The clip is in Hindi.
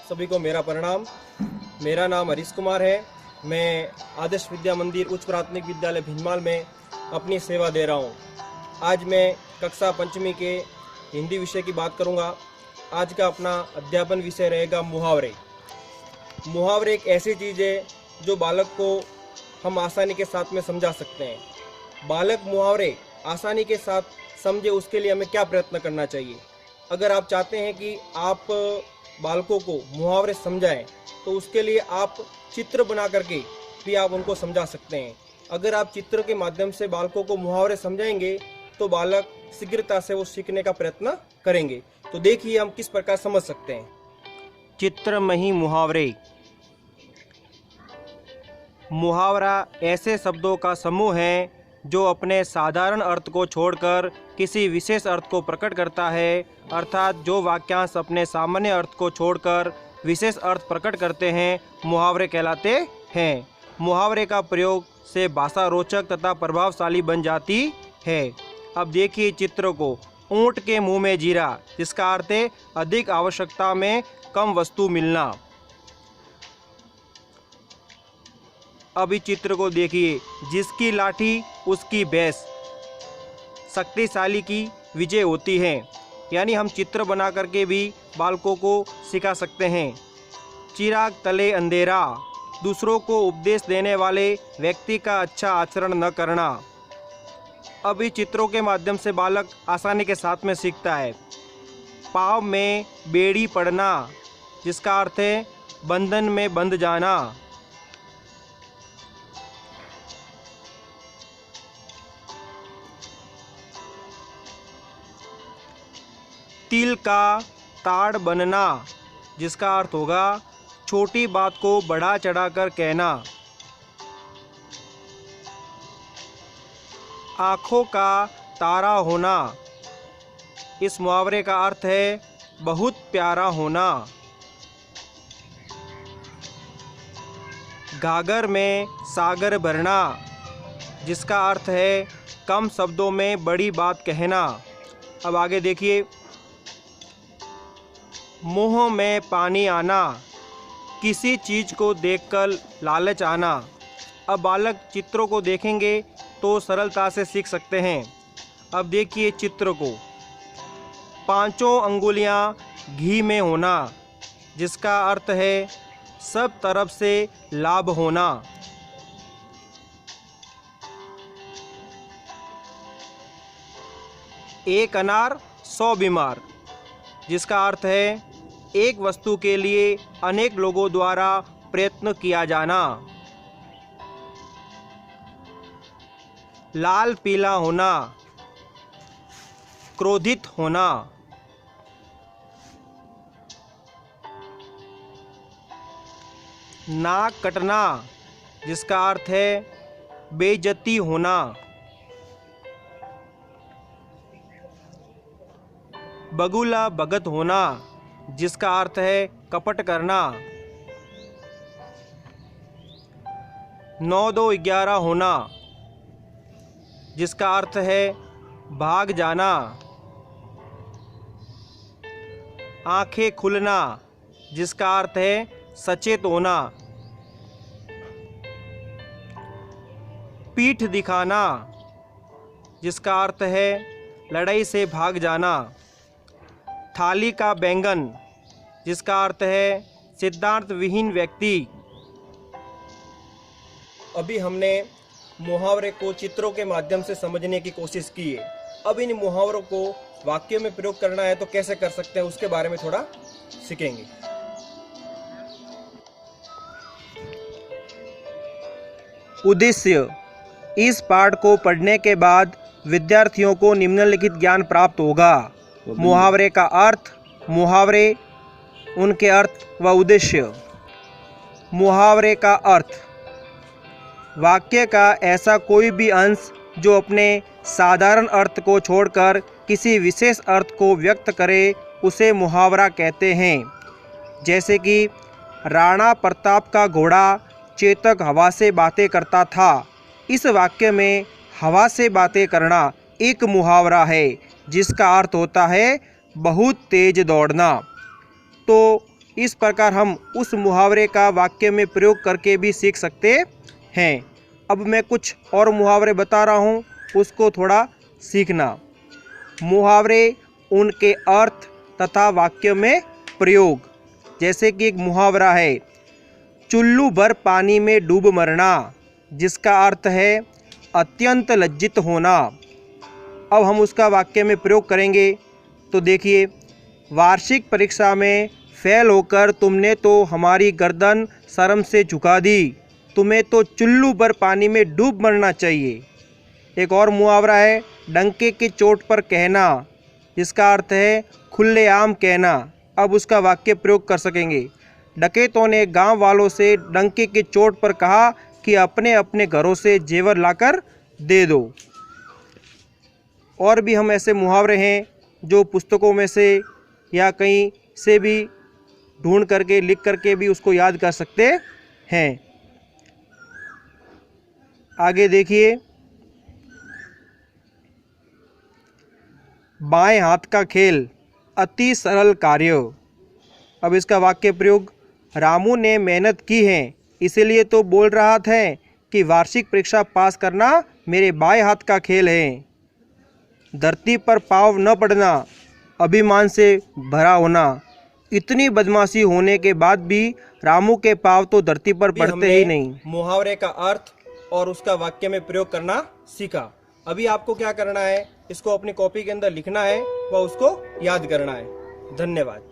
सभी को मेरा प्रणाम। मेरा नाम हरीश कुमार है। मैं आदर्श विद्या मंदिर उच्च प्राथमिक विद्यालय भिंजमाल में अपनी सेवा दे रहा हूँ। आज मैं कक्षा पंचमी के हिंदी विषय की बात करूँगा। आज का अपना अध्यापन विषय रहेगा मुहावरे। मुहावरे एक ऐसी चीज़ है जो बालक को हम आसानी के साथ में समझा सकते हैं। बालक मुहावरे आसानी के साथ समझे, उसके लिए हमें क्या प्रयत्न करना चाहिए। अगर आप चाहते हैं कि आप बालकों को मुहावरे समझाएं तो उसके लिए आप चित्र बना करके भी आप उनको समझा सकते हैं। अगर आप चित्र के माध्यम से बालकों को मुहावरे समझाएंगे तो बालक शीघ्रता से वो सीखने का प्रयत्न करेंगे। तो देखिए हम किस प्रकार समझ सकते हैं। चित्रमयी मुहावरे। मुहावरा ऐसे शब्दों का समूह है जो अपने साधारण अर्थ को छोड़कर किसी विशेष अर्थ को प्रकट करता है, अर्थात जो वाक्यांश अपने सामान्य अर्थ को छोड़कर विशेष अर्थ प्रकट करते हैं मुहावरे कहलाते हैं। मुहावरे का प्रयोग से भाषा रोचक तथा प्रभावशाली बन जाती है। अब देखिए चित्र को। ऊंट के मुंह में जीरा, जिसका अर्थ है अधिक आवश्यकता में कम वस्तु मिलना। अभी चित्र को देखिए। जिसकी लाठी उसकी भैंस, शक्तिशाली की विजय होती है। यानी हम चित्र बना करके भी बालकों को सिखा सकते हैं। चिराग तले अंधेरा, दूसरों को उपदेश देने वाले व्यक्ति का अच्छा आचरण न करना। अभी चित्रों के माध्यम से बालक आसानी के साथ में सीखता है। पाँव में बेड़ी पड़ना, जिसका अर्थ है बंधन में बंध जाना। तिल का ताड़ बनना, जिसका अर्थ होगा छोटी बात को बढ़ा चढ़ाकर कहना। आँखों का तारा होना, इस मुहावरे का अर्थ है बहुत प्यारा होना। गागर में सागर भरना, जिसका अर्थ है कम शब्दों में बड़ी बात कहना। अब आगे देखिए। मुंह में पानी आना, किसी चीज़ को देखकर लालच आना। अब बालक चित्रों को देखेंगे तो सरलता से सीख सकते हैं। अब देखिए चित्र को। पांचों अंगुलियां घी में होना, जिसका अर्थ है सब तरफ से लाभ होना। एक अनार 100 बीमार, जिसका अर्थ है एक वस्तु के लिए अनेक लोगों द्वारा प्रयत्न किया जाना। लाल पीला होना, क्रोधित होना। नाक कटना, जिसका अर्थ है बेइज्जती होना। बगुला भगत होना, जिसका अर्थ है कपट करना। 9-2-11 होना, जिसका अर्थ है भाग जाना। आंखें खुलना, जिसका अर्थ है सचेत होना। पीठ दिखाना, जिसका अर्थ है लड़ाई से भाग जाना। थाली का बैंगन, जिसका अर्थ है सिद्धांत विहीन व्यक्ति। अभी हमने मुहावरे को चित्रों के माध्यम से समझने की कोशिश की है। अब इन मुहावरों को वाक्यों में प्रयोग करना है तो कैसे कर सकते हैं उसके बारे में थोड़ा सीखेंगे। उद्देश्य। इस पाठ को पढ़ने के बाद विद्यार्थियों को निम्नलिखित ज्ञान प्राप्त होगा। मुहावरे का अर्थ, मुहावरे, उनके अर्थ व उद्देश्य। मुहावरे का अर्थ। वाक्य का ऐसा कोई भी अंश जो अपने साधारण अर्थ को छोड़कर किसी विशेष अर्थ को व्यक्त करे उसे मुहावरा कहते हैं। जैसे कि राणा प्रताप का घोड़ा चेतक हवा से बातें करता था। इस वाक्य में हवा से बातें करना एक मुहावरा है जिसका अर्थ होता है बहुत तेज दौड़ना। तो इस प्रकार हम उस मुहावरे का वाक्य में प्रयोग करके भी सीख सकते हैं। अब मैं कुछ और मुहावरे बता रहा हूँ, उसको थोड़ा सीखना। मुहावरे, उनके अर्थ तथा वाक्य में प्रयोग। जैसे कि एक मुहावरा है, चुल्लू भर पानी में डूब मरना, जिसका अर्थ है अत्यंत लज्जित होना। अब हम उसका वाक्य में प्रयोग करेंगे। तो देखिए, वार्षिक परीक्षा में फेल होकर तुमने तो हमारी गर्दन शर्म से झुका दी, तुम्हें तो चुल्लू भर पानी में डूब मरना चाहिए। एक और मुहावरा है, डंके की चोट पर कहना, जिसका अर्थ है खुलेआम कहना। अब उसका वाक्य प्रयोग कर सकेंगे। डकैतों ने गांव वालों से डंके की चोट पर कहा कि अपने अपने घरों से जेवर लाकर दे दो। और भी हम ऐसे मुहावरे हैं जो पुस्तकों में से या कहीं से भी ढूंढ करके लिख करके भी उसको याद कर सकते हैं। आगे देखिए, बाएं हाथ का खेल अति सरल कार्य। अब इसका वाक्य प्रयोग, रामू ने मेहनत की है, इसीलिए तो बोल रहा था कि वार्षिक परीक्षा पास करना मेरे बाएं हाथ का खेल है। धरती पर पाँव न पड़ना, अभिमान से भरा होना। इतनी बदमाशी होने के बाद भी रामू के पाँव तो धरती पर पड़ते ही नहीं। मुहावरे का अर्थ और उसका वाक्य में प्रयोग करना सीखा। अभी आपको क्या करना है, इसको अपनी कॉपी के अंदर लिखना है व उसको याद करना है। धन्यवाद।